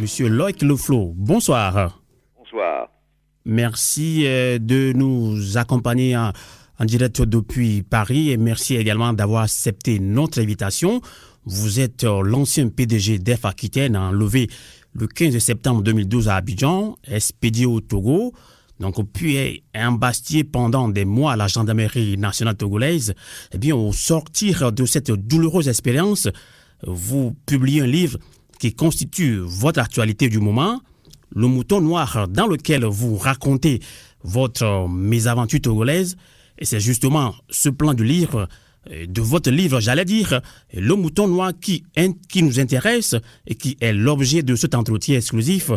Monsieur Loïc Leflo, bonsoir. Bonsoir. Merci de nous accompagner en direct depuis Paris et merci également d'avoir accepté notre invitation. Vous êtes l'ancien PDG d'Air Aquitaine, enlevé le 15 septembre 2012 à Abidjan, expédié au Togo, donc puis embastillé pendant des mois à la gendarmerie nationale togolaise. Eh bien, au sortir de cette douloureuse expérience, vous publiez un livre qui constitue votre actualité du moment, Le Mouton Noir, dans lequel vous racontez votre mésaventure togolaise. Et c'est justement ce plan du livre, de votre livre, j'allais dire, Le Mouton Noir qui nous intéresse et qui est l'objet de cet entretien exclusif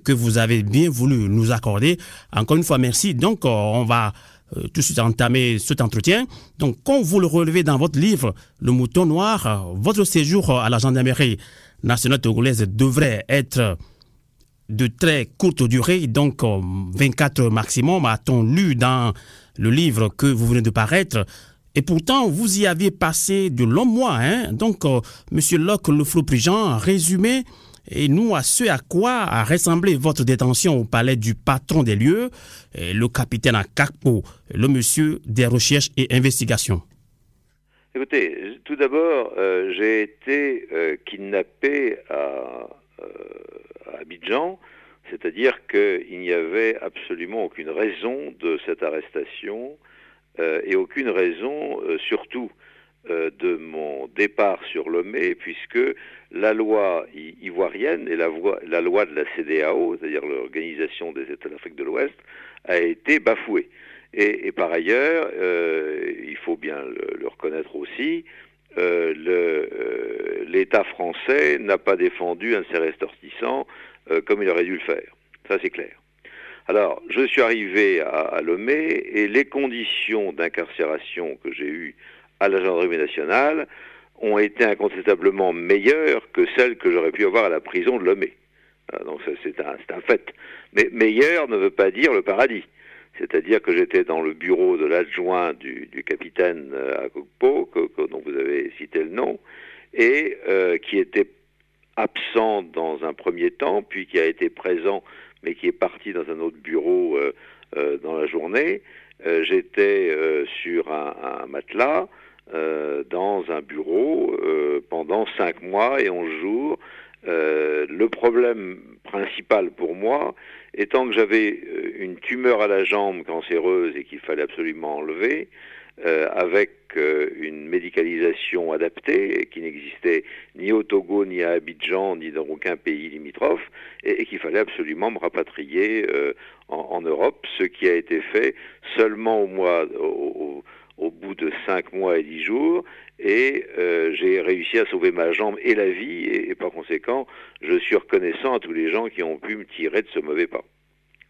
que vous avez bien voulu nous accorder. Encore une fois, merci. Donc, on va tout de suite entamer cet entretien. Donc, comme vous le relevez dans votre livre, Le Mouton Noir, votre séjour à la gendarmerie nationale togolaise devrait être de très courte durée, donc 24 heures maximum, a-t-on lu dans le livre que vous venez de paraître. Et pourtant, vous y aviez passé de longs mois. Donc, Monsieur Loïc Leflo-Prigent, résumez et nous à ce à quoi a ressemblé votre détention au palais du patron des lieux, le capitaine Akakpo, le monsieur des recherches et investigations. Écoutez, tout d'abord, j'ai été kidnappé à Abidjan, c'est-à-dire qu'il n'y avait absolument aucune raison de cette arrestation et aucune raison, surtout, de mon départ sur Lomé, puisque la loi ivoirienne et la loi de la CEDEAO, c'est-à-dire l'Organisation des États d'Afrique de l'Ouest, a été bafouée. Et par ailleurs, il faut bien le reconnaître aussi, l'État français n'a pas défendu un de ses ressortissants comme il aurait dû le faire. Ça, c'est clair. Alors, je suis arrivé à Lomé et les conditions d'incarcération que j'ai eues à la gendarmerie nationale ont été incontestablement meilleures que celles que j'aurais pu avoir à la prison de Lomé. Donc, c'est un fait. Mais meilleur ne veut pas dire le paradis. C'est-à-dire que j'étais dans le bureau de l'adjoint du capitaine Akokpo, dont vous avez cité le nom, et qui était absent dans un premier temps, puis qui a été présent, mais qui est parti dans un autre bureau dans la journée. J'étais sur un matelas dans un bureau pendant 5 mois et 11 jours. Le problème principal pour moi, étant que j'avais une tumeur à la jambe cancéreuse et qu'il fallait absolument enlever, avec une médicalisation adaptée qui n'existait ni au Togo, ni à Abidjan, ni dans aucun pays limitrophe, et qu'il fallait absolument me rapatrier en Europe, ce qui a été fait seulement au bout de 5 mois et 10 jours, et j'ai réussi à sauver ma jambe et la vie, et par conséquent, je suis reconnaissant à tous les gens qui ont pu me tirer de ce mauvais pas.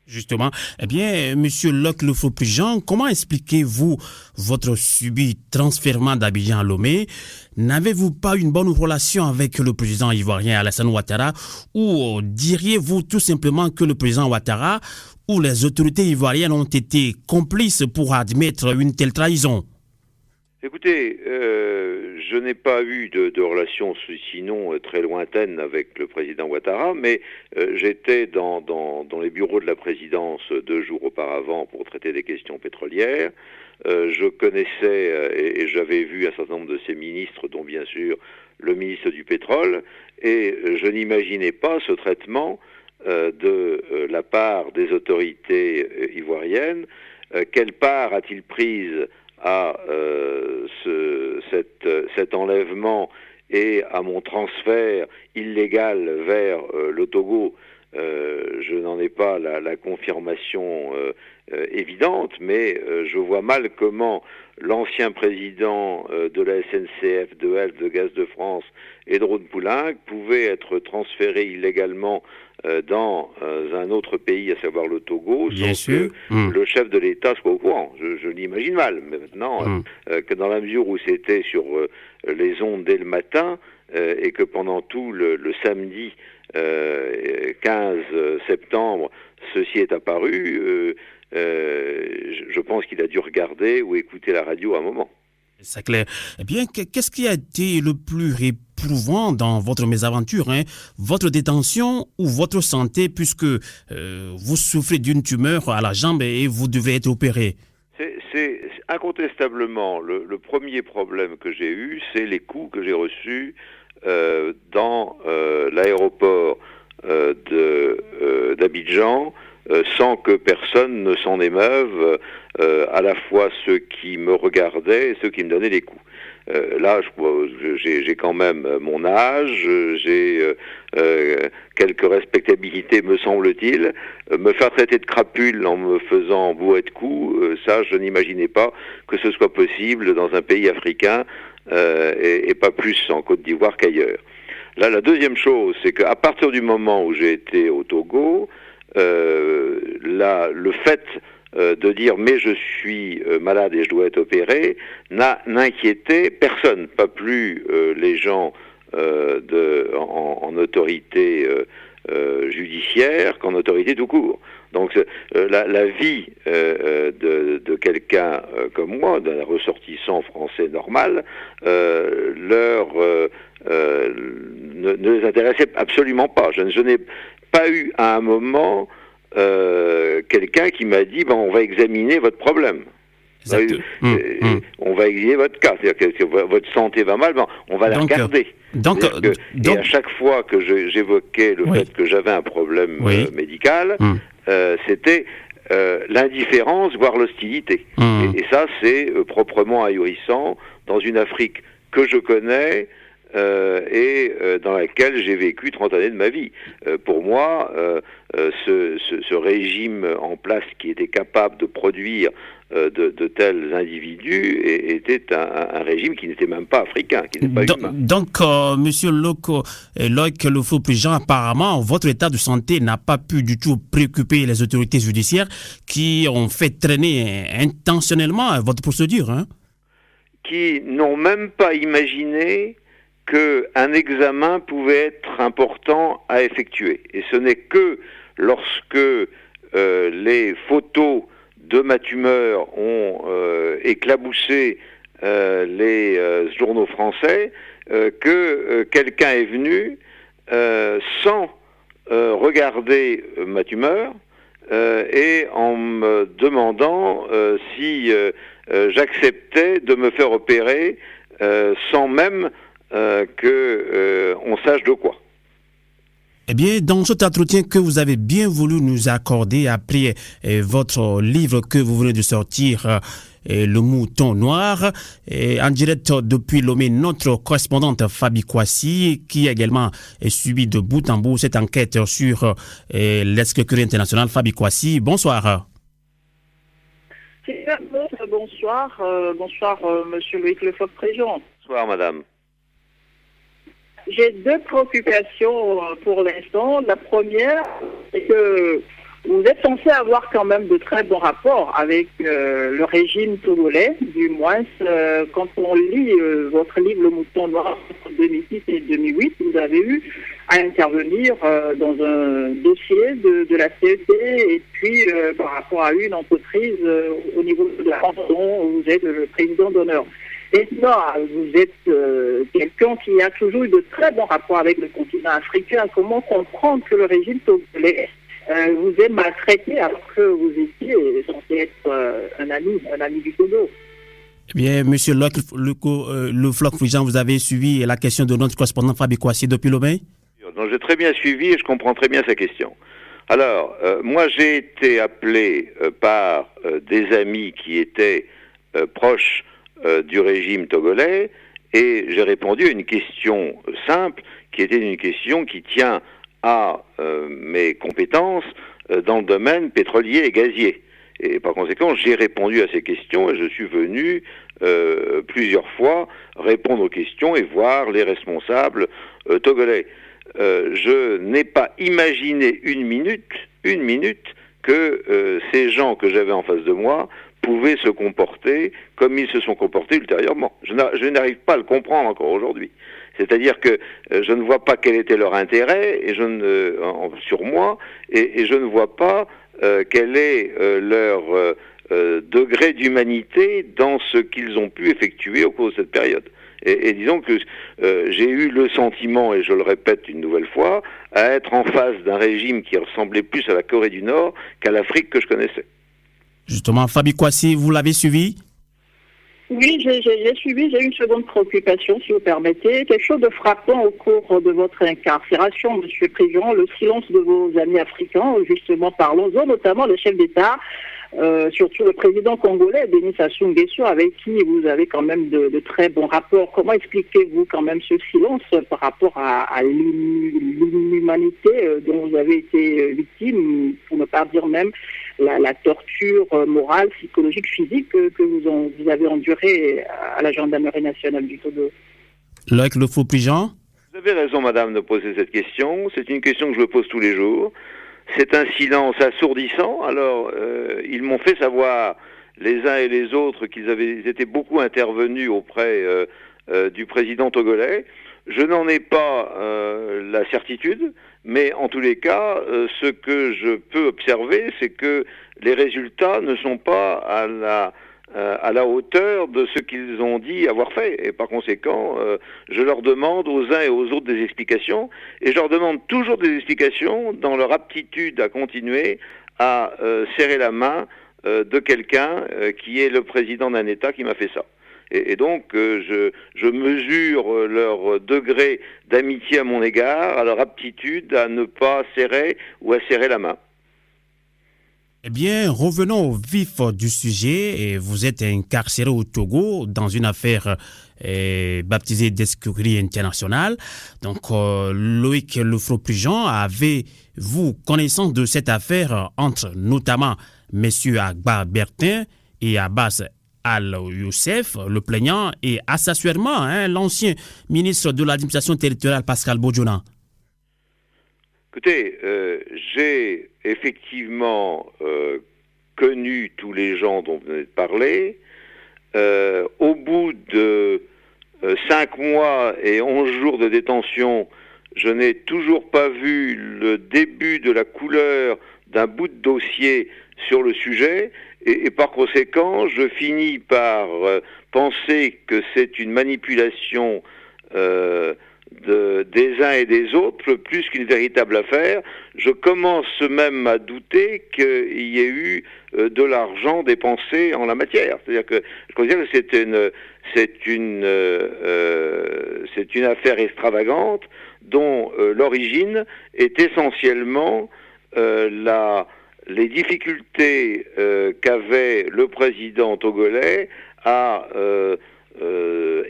Justement, eh bien, Monsieur Loïc Leflo-Prigent, comment expliquez-vous votre subit transfèrement d'Abidjan à Lomé? N'avez-vous pas une bonne relation avec le président ivoirien Alassane Ouattara, ou diriez-vous tout simplement que le président Ouattara ou les autorités ivoiriennes ont été complices pour admettre une telle trahison? Écoutez, je n'ai pas eu de relation sinon très lointaine avec le président Ouattara, mais j'étais dans les bureaux de la présidence 2 jours auparavant pour traiter des questions pétrolières. Je connaissais et j'avais vu un certain nombre de ces ministres, dont bien sûr le ministre du pétrole, et je n'imaginais pas ce traitement de la part des autorités ivoiriennes. Quelle part a-t-il prise à cet enlèvement et à mon transfert illégal vers le Togo? Je n'en ai pas la confirmation évidente, mais je vois mal comment l'ancien président de la SNCF, de Elf, de Gaz de France et de Rhône-Poulenc pouvait être transféré illégalement dans un autre pays, à savoir le Togo, sans que le chef de l'État soit au courant. Je l'imagine mal, mais maintenant, que dans la mesure où c'était sur les ondes dès le matin, et que pendant tout le samedi 15 septembre, ceci est apparu, je pense qu'il a dû regarder ou écouter la radio à un moment. C'est clair. Eh bien, qu'est-ce qui a été le plus éprouvant dans votre mésaventure, hein? Votre détention ou votre santé, puisque vous souffrez d'une tumeur à la jambe et vous devez être opéré? C'est incontestablement le premier problème que j'ai eu, c'est les coups que j'ai reçus dans l'aéroport d'Abidjan, sans que personne ne s'en émeuve, à la fois ceux qui me regardaient et ceux qui me donnaient des coups. Là, j'ai quand même mon âge, j'ai quelques respectabilités, me semble-t-il. Me faire traiter de crapule en me faisant bourrer de coups, ça, je n'imaginais pas que ce soit possible dans un pays africain, et pas plus en Côte d'Ivoire qu'ailleurs. Là, la deuxième chose, c'est qu'à partir du moment où j'ai été au Togo, le fait de dire mais je suis malade et je dois être opéré n'inquiétait personne, pas plus les gens en autorité judiciaire qu'en autorité tout court. Donc la vie de quelqu'un comme moi, d'un ressortissant français normal, ne les intéressait absolument pas. Je n'ai pas eu à un moment quelqu'un qui m'a dit on va examiner votre problème. On va examiner votre cas, c'est-à-dire que votre santé va mal, on va la regarder. Et à chaque fois que j'évoquais le fait que j'avais un problème médical, c'était l'indifférence, voire l'hostilité. Et ça, c'est proprement ahurissant dans une Afrique que je connais, et dans laquelle j'ai vécu 30 années de ma vie. Pour moi, ce régime en place qui était capable de produire de tels individus était un régime qui n'était même pas africain, qui n'était pas humain. Donc, Monsieur Loïc Leflot-Prigent, apparemment, votre état de santé n'a pas pu du tout préoccuper les autorités judiciaires qui ont fait traîner intentionnellement votre procédure, hein? Qui n'ont même pas imaginé qu'un examen pouvait être important à effectuer. Et ce n'est que lorsque les photos de ma tumeur ont éclaboussé les journaux français que quelqu'un est venu sans regarder ma tumeur et en me demandant si j'acceptais de me faire opérer sans même qu'on sache de quoi. Eh bien, dans cet entretien que vous avez bien voulu nous accorder après votre livre que vous venez de sortir, Le Mouton Noir, en direct depuis Lomé, notre correspondante Fabi Kouassi, qui a également suivi de bout en bout cette enquête sur l'escroquerie internationale. Fabi Kouassi, bonsoir. Bonsoir, Monsieur Loïc Leflot-Prigent. Bonsoir, madame. J'ai deux préoccupations pour l'instant. La première, c'est que vous êtes censé avoir quand même de très bons rapports avec le régime togolais, du moins quand on lit votre livre Le Mouton Noir entre 2006 et 2008, vous avez eu à intervenir dans un dossier de la CET et puis par rapport à une entreprise au niveau de la France dont vous êtes le président d'honneur. Maintenant, vous êtes quelqu'un qui a toujours eu de très bons rapports avec le continent africain. Comment comprendre que le régime togolais vous ait maltraité alors que vous étiez censé être un ami du Togo? Eh bien, Monsieur Leflot-Prigent, vous avez suivi la question de notre correspondant Fabi Kouassi depuis Lomé? Donc, j'ai très bien suivi et je comprends très bien sa question. Alors, moi, j'ai été appelé par des amis qui étaient proches du régime togolais et j'ai répondu à une question simple qui était une question qui tient à mes compétences dans le domaine pétrolier et gazier. Et par conséquent, j'ai répondu à ces questions et je suis venu plusieurs fois répondre aux questions et voir les responsables togolais. Je n'ai pas imaginé une minute que ces gens que j'avais en face de moi pouvaient se comporter comme ils se sont comportés ultérieurement. Je n'arrive pas à le comprendre encore aujourd'hui. C'est-à-dire que je ne vois pas quel était leur intérêt sur moi et je ne vois pas quelle est leur degré d'humanité dans ce qu'ils ont pu effectuer au cours de cette période. Et disons que j'ai eu le sentiment, et je le répète une nouvelle fois, à être en face d'un régime qui ressemblait plus à la Corée du Nord qu'à l'Afrique que je connaissais. Justement, Fabi Kwasi, vous l'avez suivi? Oui, j'ai suivi, j'ai une seconde préoccupation, si vous permettez. Quelque chose de frappant au cours de votre incarcération, Monsieur le Président, le silence de vos amis africains, justement, parlons-en, notamment le chef d'État, surtout le président congolais, Denis Sassou Nguesso, avec qui vous avez quand même de très bons rapports. Comment expliquez-vous quand même ce silence par rapport à l'inhumanité dont vous avez été victime, pour ne pas dire même la torture morale, psychologique, physique que vous avez endurée à la gendarmerie nationale du Togo? Loïc Lefrault-Prigent. Vous avez raison, madame, de poser cette question. C'est une question que je me pose tous les jours. C'est un silence assourdissant. Alors, ils m'ont fait savoir, les uns et les autres, qu'ils avaient été beaucoup intervenus auprès du président togolais. Je n'en ai pas la certitude, mais en tous les cas, ce que je peux observer, c'est que les résultats ne sont pas à la hauteur de ce qu'ils ont dit avoir fait. Et par conséquent, je leur demande aux uns et aux autres des explications, et je leur demande toujours des explications dans leur aptitude à continuer à serrer la main de quelqu'un qui est le président d'un État qui m'a fait ça. Et donc, je mesure leur degré d'amitié à mon égard, à leur aptitude à ne pas serrer ou à serrer la main. Eh bien, revenons au vif du sujet. Et vous êtes incarcéré au Togo dans une affaire baptisée d'escroquerie internationale. Donc, Loïc Lefrault-Prigent, avez-vous connaissance de cette affaire entre notamment M. Agba Bertin et Abbas Al-Youssef, le plaignant, et accessoirement l'ancien ministre de l'administration territoriale Pascal Bojona? Écoutez, j'ai effectivement connu tous les gens dont vous venez de parler. Au bout de 5 mois et 11 jours de détention, je n'ai toujours pas vu le début de la couleur d'un bout de dossier sur le sujet. Et par conséquent, je finis par penser que c'est une manipulation des uns et des autres, plus qu'une véritable affaire. Je commence même à douter qu'il y ait eu de l'argent dépensé en la matière. C'est-à-dire que je considère que c'est une affaire extravagante dont l'origine est essentiellement les difficultés qu'avait le président togolais à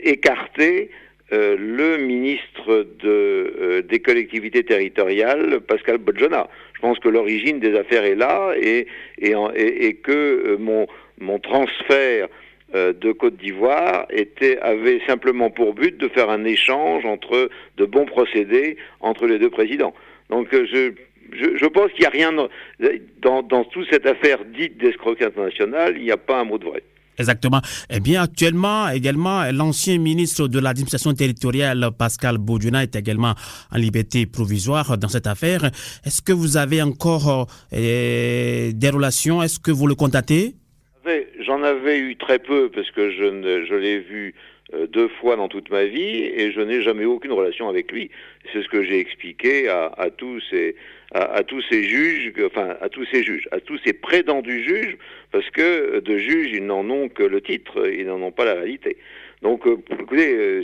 écarter le ministre des collectivités territoriales, Pascal Bojona. Je pense que l'origine des affaires est là et que mon transfert de Côte d'Ivoire avait simplement pour but de faire un échange de bons procédés entre les deux présidents. Donc je pense qu'il n'y a rien dans toute cette affaire dite d'escroquerie internationale, il n'y a pas un mot de vrai. Exactement. Eh bien, actuellement, également, l'ancien ministre de l'administration territoriale, Pascal Bojona, est également en liberté provisoire dans cette affaire. Est-ce que vous avez encore des relations? Est-ce que vous le contactez? J'en avais eu très peu parce que je l'ai vu 2 fois dans toute ma vie et je n'ai jamais eu aucune relation avec lui. C'est ce que j'ai expliqué à tous ces juges, à tous ces prétendus juges, parce que de juges, ils n'en ont que le titre, ils n'en ont pas la réalité. Donc, écoutez,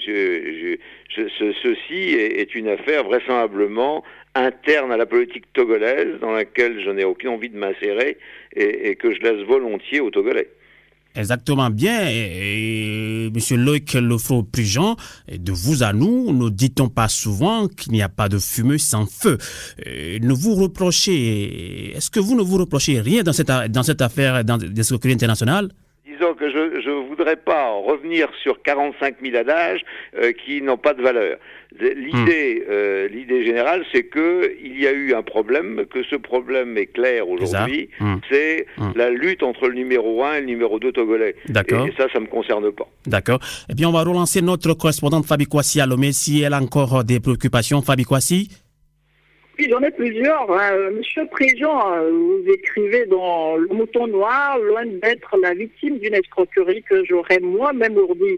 ceci est une affaire vraisemblablement interne à la politique togolaise, dans laquelle je n'ai aucune envie de m'insérer et que je laisse volontiers aux Togolais. Exactement bien. Monsieur Loïc Lefrault-Prigent, de vous à nous, ne dit-on pas souvent qu'il n'y a pas de fumée sans feu. Est-ce que vous ne vous reprochez rien dans cette affaire d'escroquerie internationale? Disons que je ne voudrais pas revenir sur 45 000 adages qui n'ont pas de valeur. L'idée générale, c'est qu'il y a eu un problème, que ce problème est clair aujourd'hui, c'est la lutte entre le numéro 1 et le numéro 2 togolais. D'accord. Et ça ne me concerne pas. D'accord. Eh bien, on va relancer notre correspondante Fabi Kwasi à Lomé si elle a encore des préoccupations. Fabi Kwasi? Oui, j'en ai plusieurs. Monsieur Préjean, vous écrivez dans Le Mouton Noir, loin d'être la victime d'une escroquerie que j'aurais moi-même ourdie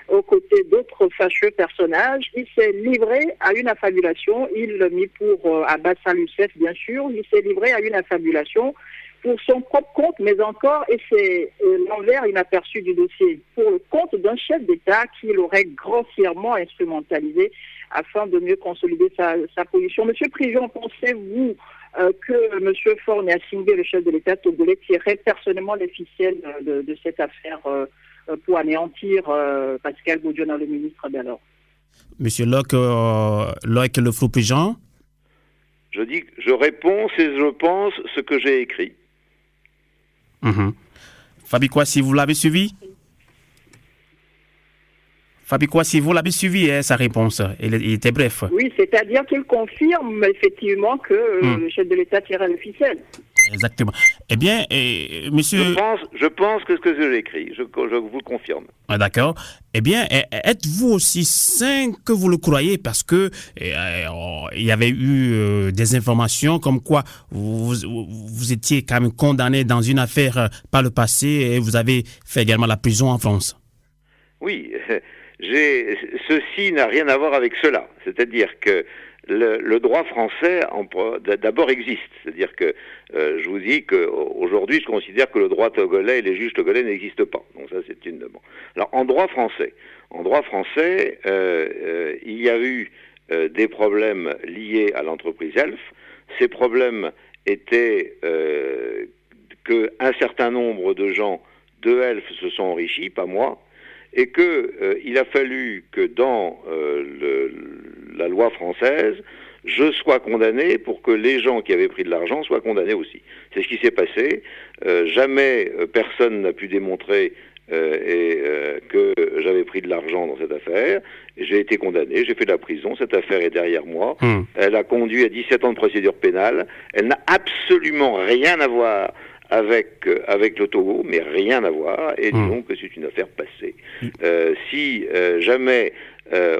aux côtés d'autres fâcheux personnages. Il s'est livré à une affabulation. Il l'a mis pour Abbas Youssef, bien sûr. Il s'est livré à une affabulation pour son propre compte, mais encore, et c'est l'envers inaperçu du dossier, pour le compte d'un chef d'État qu'il aurait grossièrement instrumentalisé afin de mieux consolider sa position. Monsieur Préjean, pensez-vous que Monsieur Faure Gnassingbé, le chef de l'État togolais, tirerait personnellement les ficelles de cette affaire pour anéantir Pascal Bodiona, le ministre d'alors? Monsieur Locke Le Fou Préjean? Je réponds et je pense ce que j'ai écrit. Fabi Kouassi, vous l'avez suivi? Fabi Kouassi, vous l'avez suivi, sa réponse. Il était bref. Oui, c'est-à-dire qu'il confirme effectivement que le chef de l'État tirait le ficelle. Exactement. Eh bien, monsieur... Je pense que ce que j'ai écrit, je vous le confirme. Ah, d'accord. Eh bien, êtes-vous aussi sain que vous le croyez? Parce que il y avait eu des informations comme quoi vous étiez quand même condamné dans une affaire par le passé et vous avez fait également la prison en France. Oui, ceci n'a rien à voir avec cela. C'est-à-dire que le droit français d'abord existe. C'est-à-dire que je vous dis qu'aujourd'hui, je considère que le droit togolais et les juges togolais n'existent pas. Donc ça, c'est une demande. Alors, en droit français, il y a eu des problèmes liés à l'entreprise Elf. Ces problèmes étaient qu'un certain nombre de gens de Elf se sont enrichis, pas moi, et il a fallu que dans la loi française, je sois condamné pour que les gens qui avaient pris de l'argent soient condamnés aussi. C'est ce qui s'est passé. Jamais personne n'a pu démontrer que j'avais pris de l'argent dans cette affaire. J'ai été condamné, j'ai fait de la prison, cette affaire est derrière moi. Elle a conduit à 17 ans de procédure pénale. Elle n'a absolument rien à voir avec le Togo, mais rien à voir, et disons que c'est une affaire passée. Si jamais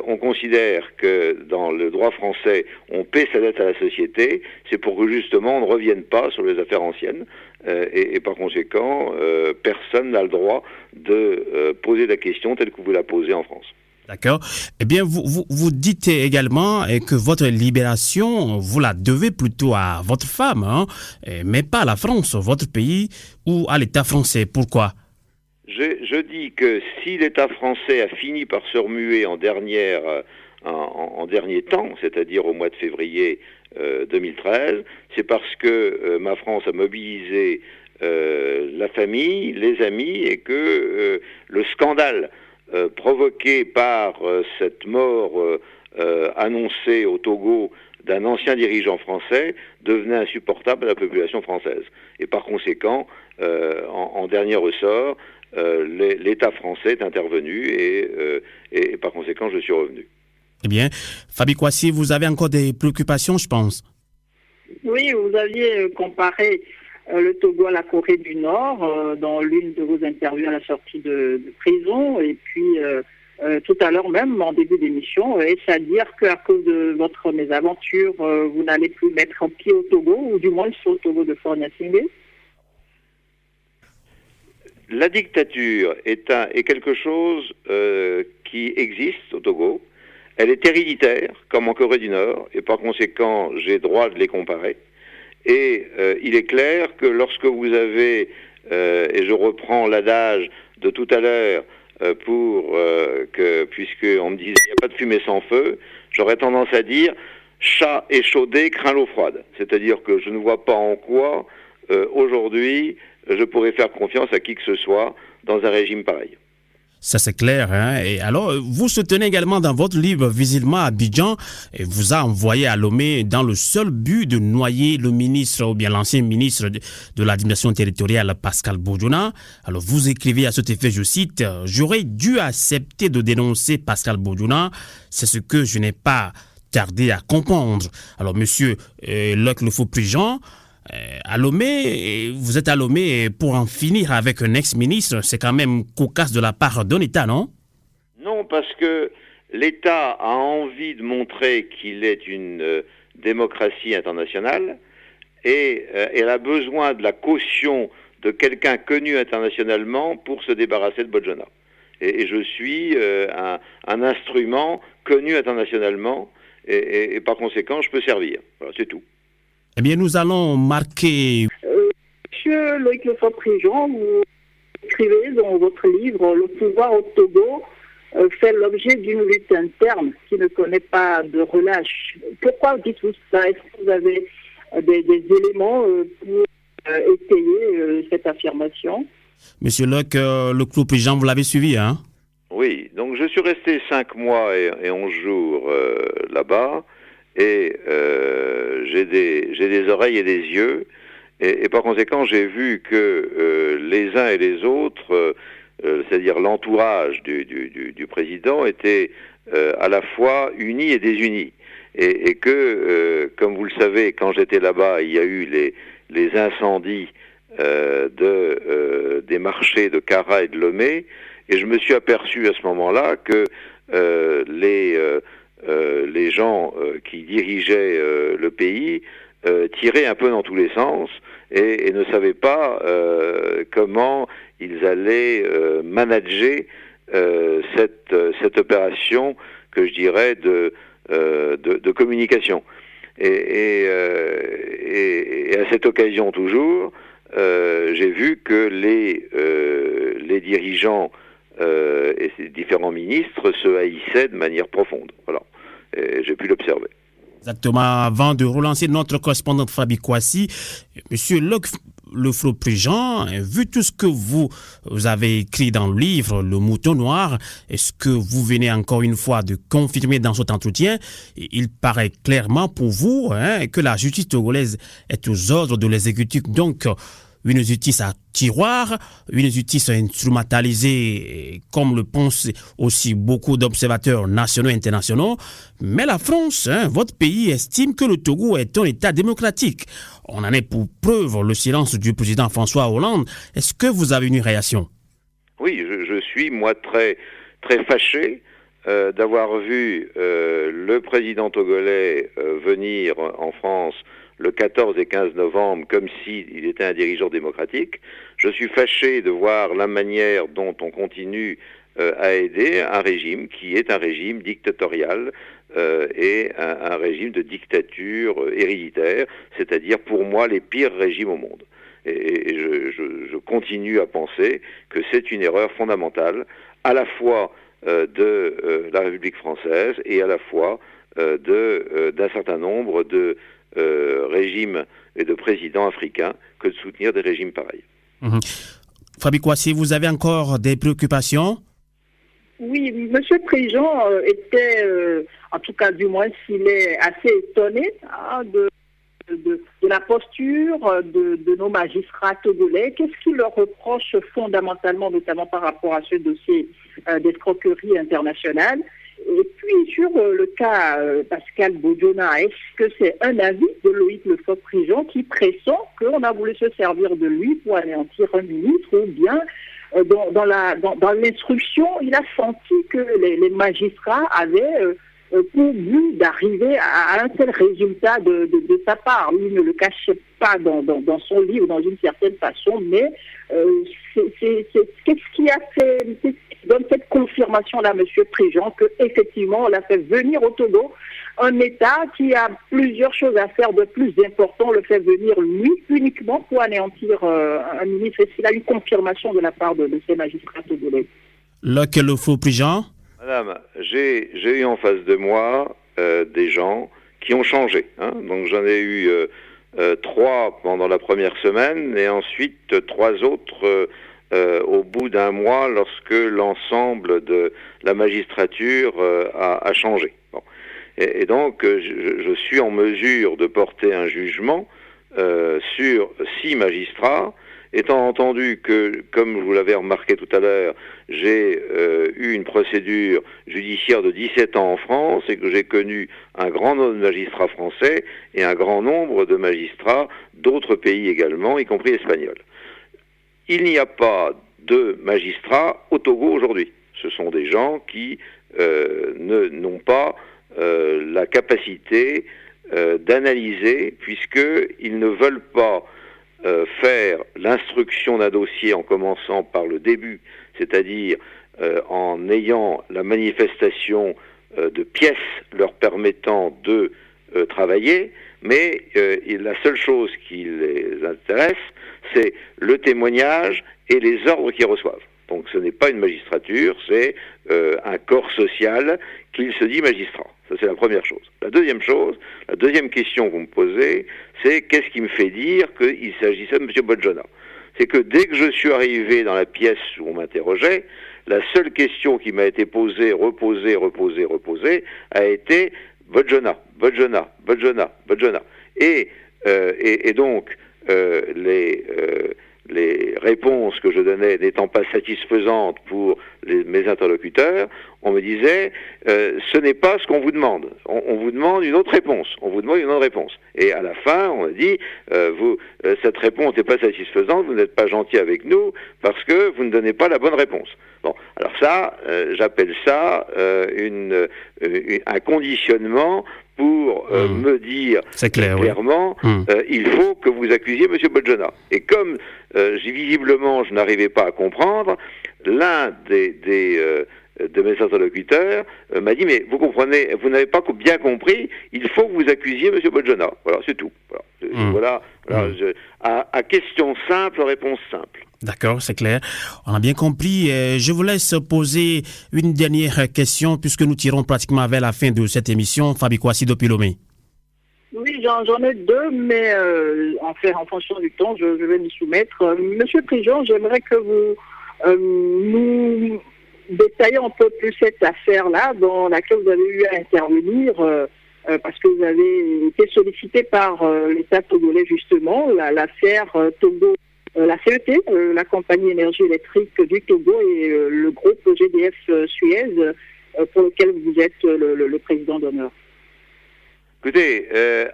on considère que dans le droit français, on paie sa dette à la société, c'est pour que justement on ne revienne pas sur les affaires anciennes, et par conséquent, personne n'a le droit de poser la question telle que vous la posez en France. D'accord. Eh bien, vous dites également que votre libération, vous la devez plutôt à votre femme, hein, mais pas à la France, votre pays, ou à l'État français. Pourquoi? Je dis que si l'État français a fini par se remuer en dernier temps, c'est-à-dire au mois de février 2013, c'est parce que ma France a mobilisé la famille, les amis, et que le scandale provoqué par cette mort annoncée au Togo d'un ancien dirigeant français devenait insupportable à la population française. Et par conséquent, en dernier ressort, l'État français est intervenu et par conséquent, je suis revenu. Eh bien, Fabi Kouassi, vous avez encore des préoccupations, je pense. Oui, vous aviez comparé le Togo à la Corée du Nord dans l'une de vos interviews à la sortie de prison, et puis tout à l'heure même, en début d'émission, est-ce à dire qu'à cause de votre mésaventure, vous n'allez plus mettre un pied au Togo, ou du moins sur le Togo de Faure Gnassingbé? La dictature est quelque chose qui existe au Togo. Elle est héréditaire, comme en Corée du Nord, et par conséquent, j'ai droit de les comparer. Et il est clair que lorsque vous avez, et je reprends l'adage de tout à l'heure, puisqu'on me disait il n'y a pas de fumée sans feu, j'aurais tendance à dire chat échaudé craint l'eau froide. C'est-à-dire que je ne vois pas en quoi, aujourd'hui, je pourrais faire confiance à qui que ce soit dans un régime pareil. Ça, c'est clair. Hein? Et alors, vous soutenez également dans votre livre Visiblement Abidjan, et vous a envoyé à Lomé dans le seul but de noyer le ministre, ou bien l'ancien ministre de l'administration territoriale, Pascal Bodiona. Alors, vous écrivez à cet effet, je cite, « J'aurais dû accepter de dénoncer Pascal Bodiona. C'est ce que je n'ai pas tardé à comprendre. » Alors, monsieur Locke Le Fou Préjean, à Lomé, vous êtes à Lomé pour en finir avec un ex-ministre, c'est quand même cocasse de la part d'un État, non? Non, parce que l'État a envie de montrer qu'il est une démocratie internationale et elle a besoin de la caution de quelqu'un connu internationalement pour se débarrasser de Bodjona. Et je suis un instrument connu internationalement et par conséquent, je peux servir. Voilà, c'est tout. Eh bien, nous allons marquer... Monsieur Loïc Lefebvre-Prigent, vous écrivez dans votre livre « Le pouvoir au Togo fait l'objet d'une lutte interne qui ne connaît pas de relâche ». Pourquoi dites-vous ça? Est-ce que vous avez des éléments pour étayer cette affirmation? Monsieur Locke, le Clos Prigent, vous l'avez suivi, hein? Oui, donc je suis resté 5 mois et 11 jours là-bas et j'ai des oreilles et des yeux et par conséquent j'ai vu que les uns et les autres, c'est-à-dire l'entourage du président, étaient à la fois unis et désunis et que, comme vous le savez, quand j'étais là-bas, il y a eu les incendies des marchés de Kara et de Lomé. Et je me suis aperçu à ce moment-là que les gens qui dirigeaient le pays tiraient un peu dans tous les sens et ne savaient pas comment ils allaient manager cette opération que je dirais de communication. Et à cette occasion toujours, j'ai vu que les dirigeants et ces différents ministres se haïssaient de manière profonde. Voilà. Et j'ai pu l'observer. Exactement. Avant de relancer notre correspondante Fabi Kouassi, Monsieur Loïc Lefebvre-Prigent, vu tout ce que vous avez écrit dans le livre Le Mouton Noir, et ce que vous venez encore une fois de confirmer dans cet entretien, il paraît clairement pour vous que la justice togolaise est aux ordres de l'exécutif. Donc, une justice à tiroir, une justice instrumentalisée, comme le pensent aussi beaucoup d'observateurs nationaux et internationaux. Mais la France, votre pays, estime que le Togo est un État démocratique. On en est pour preuve le silence du président François Hollande. Est-ce que vous avez une réaction? Oui, je suis, moi, très, très fâché d'avoir vu le président togolais venir en France le 14 et 15 novembre, comme s'il était un dirigeant démocratique. Je suis fâché de voir la manière dont on continue à aider un régime qui est un régime dictatorial et un régime de dictature héréditaire, c'est-à-dire pour moi les pires régimes au monde. Et je continue à penser que c'est une erreur fondamentale, à la fois de la République française et à la fois d'un certain nombre de régimes et de présidents africains que de soutenir des régimes pareils. Fabi Kouassi, vous avez encore des préoccupations? Oui, M. Prigent était, en tout cas du moins s'il est assez étonné de la posture de nos magistrats togolais. Qu'est-ce qu'il leur reproche fondamentalement, notamment par rapport à ce dossier d'escroquerie internationale? Et puis, sur le cas Pascal Bodjona, est-ce que c'est un avis de Loïc Lefebvre-Prigent qui pressent qu'on a voulu se servir de lui pour anéantir un ministre, ou bien dans l'instruction, il a senti que les magistrats avaient pour but d'arriver à un tel résultat de sa part. Lui ne le cachait pas dans son livre d'une certaine façon, mais qu'est-ce qui a fait, donne cette confirmation-là, M. Prigent, qu'effectivement, on l'a fait venir au Togo, un État qui a plusieurs choses à faire de plus important, le fait venir lui uniquement pour anéantir un ministre. Est-ce qu'il a une confirmation de la part de ces magistrats togolais? Loïc Lefebvre-Prigent. Madame, j'ai eu en face de moi des gens qui ont changé. Donc j'en ai eu 3 pendant la première semaine et ensuite 3 autres au bout d'un mois lorsque l'ensemble de la magistrature a changé. Bon. Et donc je suis en mesure de porter un jugement sur 6 magistrats, étant entendu que, comme vous l'avez remarqué tout à l'heure, j'ai eu une procédure judiciaire de 17 ans en France et que j'ai connu un grand nombre de magistrats français et un grand nombre de magistrats d'autres pays également, y compris espagnols. Il n'y a pas de magistrats au Togo aujourd'hui. Ce sont des gens qui n'ont pas la capacité d'analyser, puisqu'ils ne veulent pas faire l'instruction d'un dossier en commençant par le début, c'est-à-dire en ayant la manifestation de pièces leur permettant de travailler, mais la seule chose qui les intéresse, c'est le témoignage et les ordres qu'ils reçoivent. Donc ce n'est pas une magistrature, c'est un corps social qu'il se dit magistrat. Ça, c'est la première chose. La deuxième question que vous me posez, c'est qu'est-ce qui me fait dire qu'il s'agissait de M. Bodjona? C'est que dès que je suis arrivé dans la pièce où on m'interrogeait, la seule question qui m'a été posée, reposée, a été Bodjona. Et donc, les réponses que je donnais n'étant pas satisfaisantes pour mes interlocuteurs, on me disait ce n'est pas ce qu'on vous demande. On vous demande une autre réponse. Et à la fin, on a dit cette réponse n'est pas satisfaisante, vous n'êtes pas gentil avec nous parce que vous ne donnez pas la bonne réponse. Bon, alors ça, j'appelle ça un conditionnement pour me dire clairement, il faut que vous accusiez M. Bodjona. Et comme visiblement je n'arrivais pas à comprendre, l'un de mes interlocuteurs m'a dit, mais vous comprenez, vous n'avez pas bien compris, il faut que vous accusiez M. Bodjona. Voilà, c'est tout. Voilà. À question simple, réponse simple. D'accord, c'est clair. On a bien compris. Je vous laisse poser une dernière question puisque nous tirons pratiquement vers la fin de cette émission. Fabi Kouassi depuis Lomé. Oui, j'en ai deux, mais en fonction du temps, je vais m'y soumettre. Monsieur Prigent, j'aimerais que vous nous détaillez un peu plus cette affaire-là dans laquelle vous avez eu à intervenir parce que vous avez été sollicité par l'État togolais justement, l'affaire Togo. La CET, la compagnie énergie électrique du Togo et le groupe GDF Suez pour lequel vous êtes le président d'honneur. Écoutez,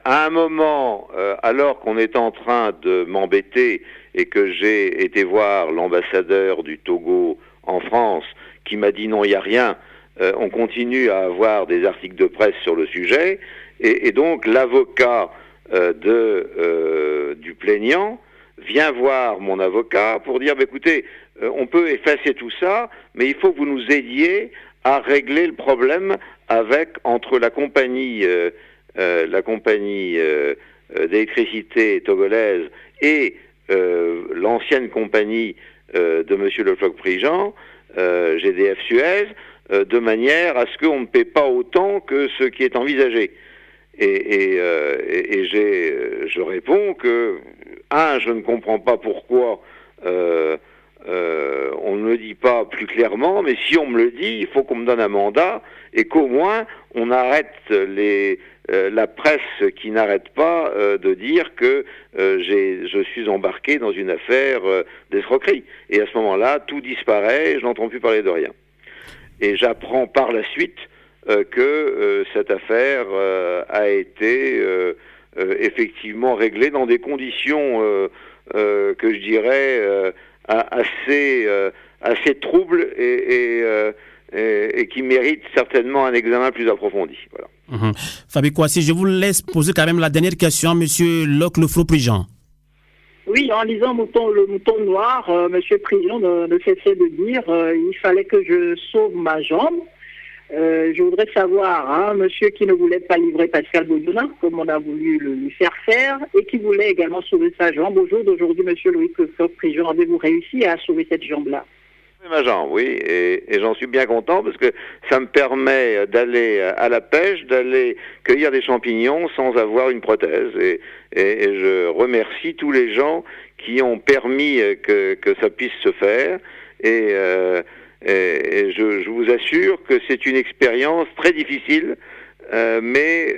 à un moment, alors qu'on est en train de m'embêter et que j'ai été voir l'ambassadeur du Togo en France qui m'a dit non, il n'y a rien, on continue à avoir des articles de presse sur le sujet et donc l'avocat du plaignant vient voir mon avocat pour dire, écoutez, on peut effacer tout ça, mais il faut que vous nous aidiez à régler le problème entre la compagnie d'électricité togolaise et l'ancienne compagnie de M. Le Floch-Prigent, GDF Suez, de manière à ce qu'on ne paie pas autant que ce qui est envisagé. Et je réponds que, je ne comprends pas pourquoi on ne me le dit pas plus clairement, mais si on me le dit, il faut qu'on me donne un mandat et qu'au moins on arrête la presse qui n'arrête pas de dire que je suis embarqué dans une affaire d'escroquerie. Et à ce moment-là, tout disparaît, je n'entends plus parler de rien. Et j'apprends par la suite que cette affaire a été effectivement réglée dans des conditions que je dirais assez troubles et qui méritent certainement un examen plus approfondi. Voilà. Fabi Kouassi, je vous laisse poser quand même la dernière question à M. Le Floch-Prigent. Oui, en lisant le mouton noir, M. Prigent ne cessait de dire il fallait que je sauve ma jambe. Je voudrais savoir, monsieur qui ne voulait pas livrer Pascal Bodjona, comme on a voulu lui faire, et qui voulait également sauver sa jambe. Au jour d'aujourd'hui, monsieur Louis Floch-Prigent, avez-vous réussi à sauver cette jambe-là? Ma jambe, oui, et j'en suis bien content parce que ça me permet d'aller à la pêche, d'aller cueillir des champignons sans avoir une prothèse. Et je remercie tous les gens qui ont permis que ça puisse se faire. Et je vous assure que c'est une expérience très difficile, mais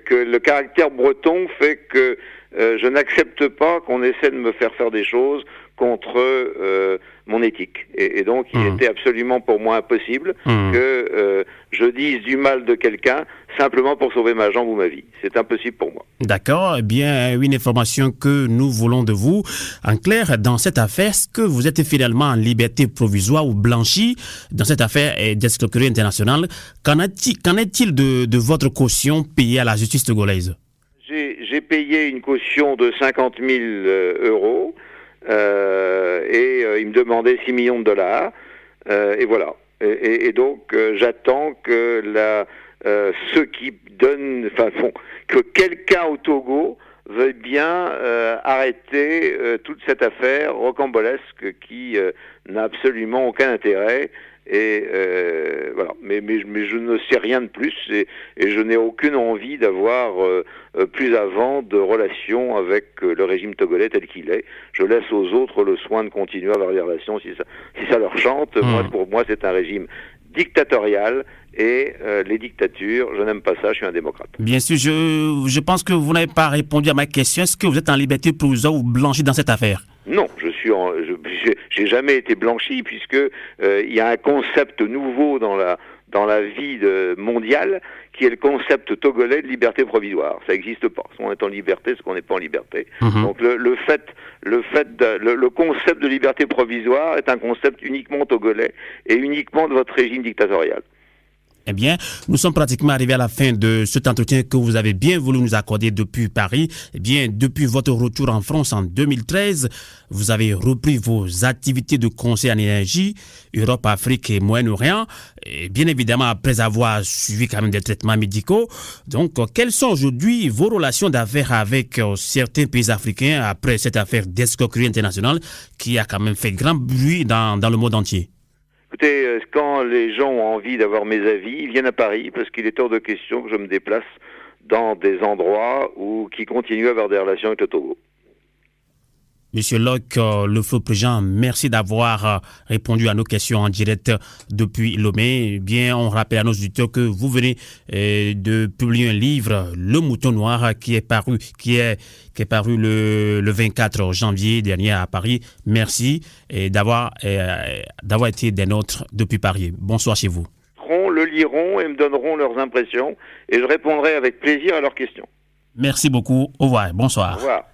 que le caractère breton fait que je n'accepte pas qu'on essaie de me faire des choses contre mon éthique. Et donc, il était absolument pour moi impossible que je dise du mal de quelqu'un simplement pour sauver ma jambe ou ma vie. C'est impossible pour moi. D'accord. Eh bien, une information que nous voulons de vous. En clair, dans cette affaire, est-ce que vous êtes finalement en liberté provisoire ou blanchi dans cette affaire d'escroquerie internationale? Qu'en est-il de votre caution payée à la justice togolaise? j'ai payé une caution de 50 000 euros et il me demandait 6 millions de dollars. Et voilà. Et donc, j'attends que ceux qui donnent, que quelqu'un au Togo veuille bien arrêter toute cette affaire rocambolesque qui n'a absolument aucun intérêt. Et voilà. Mais je ne sais rien de plus et je n'ai aucune envie d'avoir plus avant de relations avec le régime togolais tel qu'il est. Je laisse aux autres le soin de continuer à avoir des relations si ça leur chante. Pour moi, c'est un régime dictatorial et les dictatures, je n'aime pas ça, je suis un démocrate. Bien sûr, je pense que vous n'avez pas répondu à ma question. Est-ce que vous êtes en liberté provisoire ou blanchi dans cette affaire? Non, j'ai jamais été blanchi puisque il y a un concept nouveau dans la vie mondiale qui est le concept togolais de liberté provisoire. Ça n'existe pas. Soit on est en liberté, soit on n'est pas en liberté. Donc le concept de liberté provisoire est un concept uniquement togolais et uniquement de votre régime dictatorial. Eh bien, nous sommes pratiquement arrivés à la fin de cet entretien que vous avez bien voulu nous accorder depuis Paris. Eh bien, depuis votre retour en France en 2013, vous avez repris vos activités de conseil en énergie, Europe, Afrique et Moyen-Orient, et bien évidemment après avoir suivi quand même des traitements médicaux. Donc, quelles sont aujourd'hui vos relations d'affaires avec certains pays africains après cette affaire d'escroquerie internationale qui a quand même fait grand bruit dans le monde entier? Écoutez, quand les gens ont envie d'avoir mes avis, ils viennent à Paris parce qu'il est hors de question que je me déplace dans des endroits qui continuent à avoir des relations avec le Togo. Monsieur Locke, le feu président, merci d'avoir répondu à nos questions en direct depuis Lomé. Bien, on rappelle à nos auditeurs que vous venez de publier un livre, Le Mouton Noir, qui est paru le 24 janvier dernier à Paris. Merci d'avoir été des nôtres depuis Paris. Bonsoir chez vous. Le liront et me donneront leurs impressions et je répondrai avec plaisir à leurs questions. Merci beaucoup. Au revoir. Bonsoir. Au revoir.